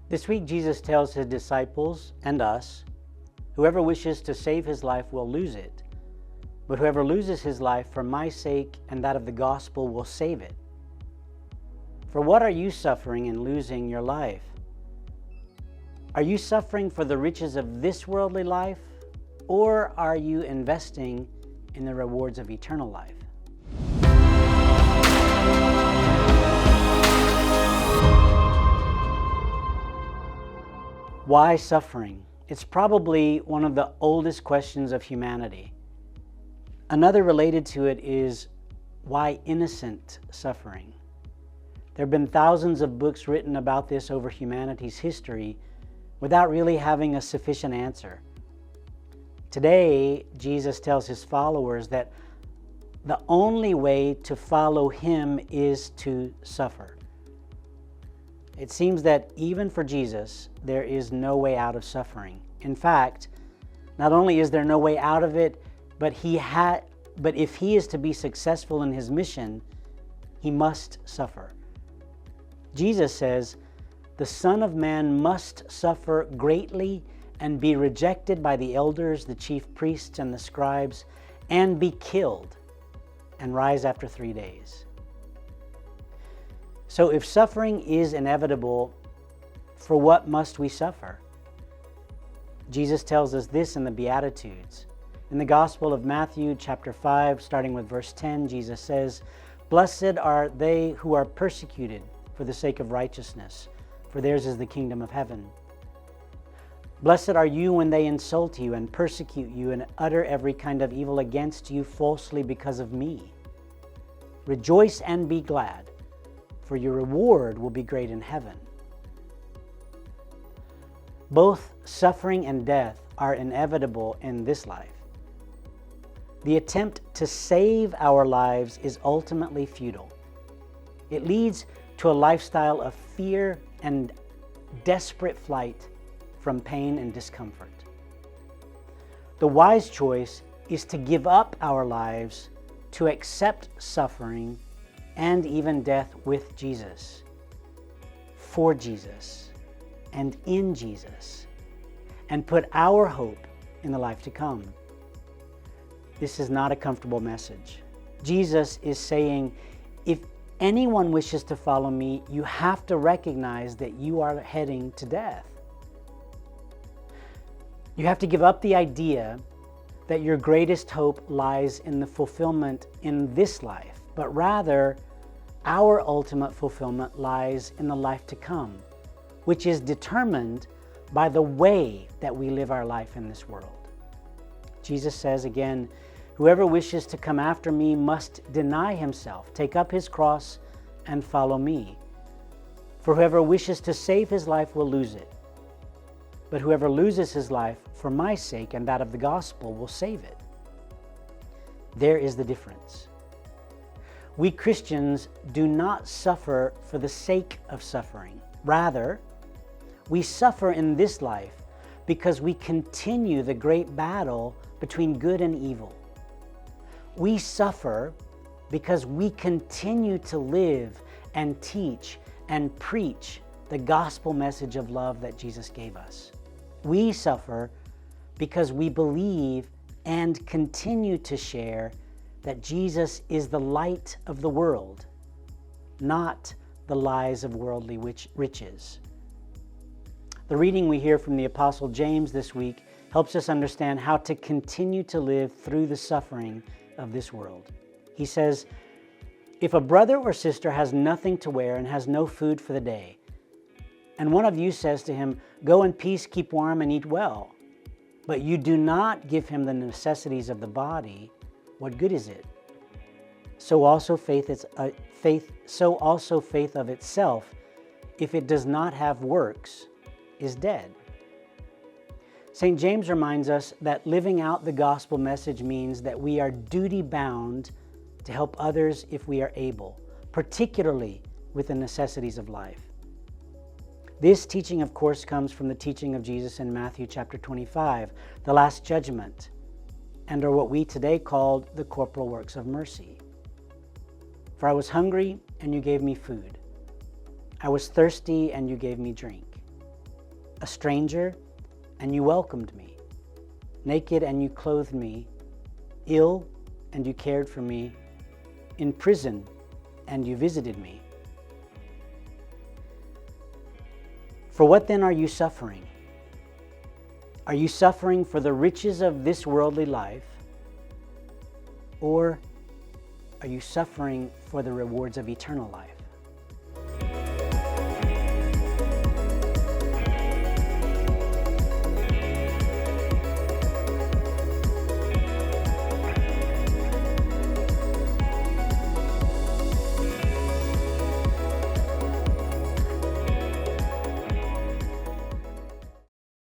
This week, Jesus tells his disciples and us, whoever wishes to save his life will lose it, but whoever loses his life for my sake and that of the gospel will save it. For what are you suffering in losing your life? Are you suffering for the riches of this worldly life, or are you investing in the rewards of eternal life? Why suffering? It's probably one of the oldest questions of humanity. Another related to it is, why innocent suffering? There have been thousands of books written about this over humanity's history without really having a sufficient answer. Today, Jesus tells his followers that the only way to follow him is to suffer. It seems that even for Jesus, there is no way out of suffering. In fact, not only is there no way out of it, but if he is to be successful in his mission, he must suffer. Jesus says, "The Son of Man must suffer greatly and be rejected by the elders, the chief priests, and the scribes, and be killed, and rise after 3 days." So if suffering is inevitable, for what must we suffer? Jesus tells us this in the Beatitudes. In the Gospel of Matthew, chapter 5, starting with verse 10, Jesus says, "Blessed are they who are persecuted for the sake of righteousness, for theirs is the kingdom of heaven. Blessed are you when they insult you and persecute you and utter every kind of evil against you falsely because of me. Rejoice and be glad, for your reward will be great in heaven." Both suffering and death are inevitable in this life. The attempt to save our lives is ultimately futile. It leads to a lifestyle of fear and desperate flight from pain and discomfort. The wise choice is to give up our lives, to accept suffering and even death with Jesus, for Jesus, and in Jesus, and put our hope in the life to come. This is not a comfortable message. Jesus is saying, if anyone wishes to follow me, you have to recognize that you are heading to death. You have to give up the idea that your greatest hope lies in the fulfillment in this life, but rather our ultimate fulfillment lies in the life to come, which is determined by the way that we live our life in this world. Jesus says again, "Whoever wishes to come after me must deny himself, take up his cross, and follow me. For whoever wishes to save his life will lose it. But whoever loses his life for my sake and that of the gospel will save it." There is the difference. We Christians do not suffer for the sake of suffering. Rather, we suffer in this life because we continue the great battle between good and evil. We suffer because we continue to live and teach and preach the gospel message of love that Jesus gave us. We suffer because we believe and continue to share that Jesus is the light of the world, not the lies of worldly riches. The reading we hear from the Apostle James this week helps us understand how to continue to live through the suffering of this world. He says, "If a brother or sister has nothing to wear and has no food for the day, and one of you says to him, 'Go in peace, keep warm and eat well,' but you do not give him the necessities of the body, what good is it? So also faith of itself, if it does not have works, is dead." St. James reminds us that living out the gospel message means that we are duty-bound to help others if we are able, particularly with the necessities of life. This teaching, of course, comes from the teaching of Jesus in Matthew chapter 25, the Last Judgment, and are what we today call the corporal works of mercy. "For I was hungry, and you gave me food. I was thirsty, and you gave me drink. a stranger, and you welcomed me, naked, and you clothed me, ill, and you cared for me, in prison, and you visited me. For what then are you suffering? Are you suffering for the riches of this worldly life, or are you suffering for the rewards of eternal life?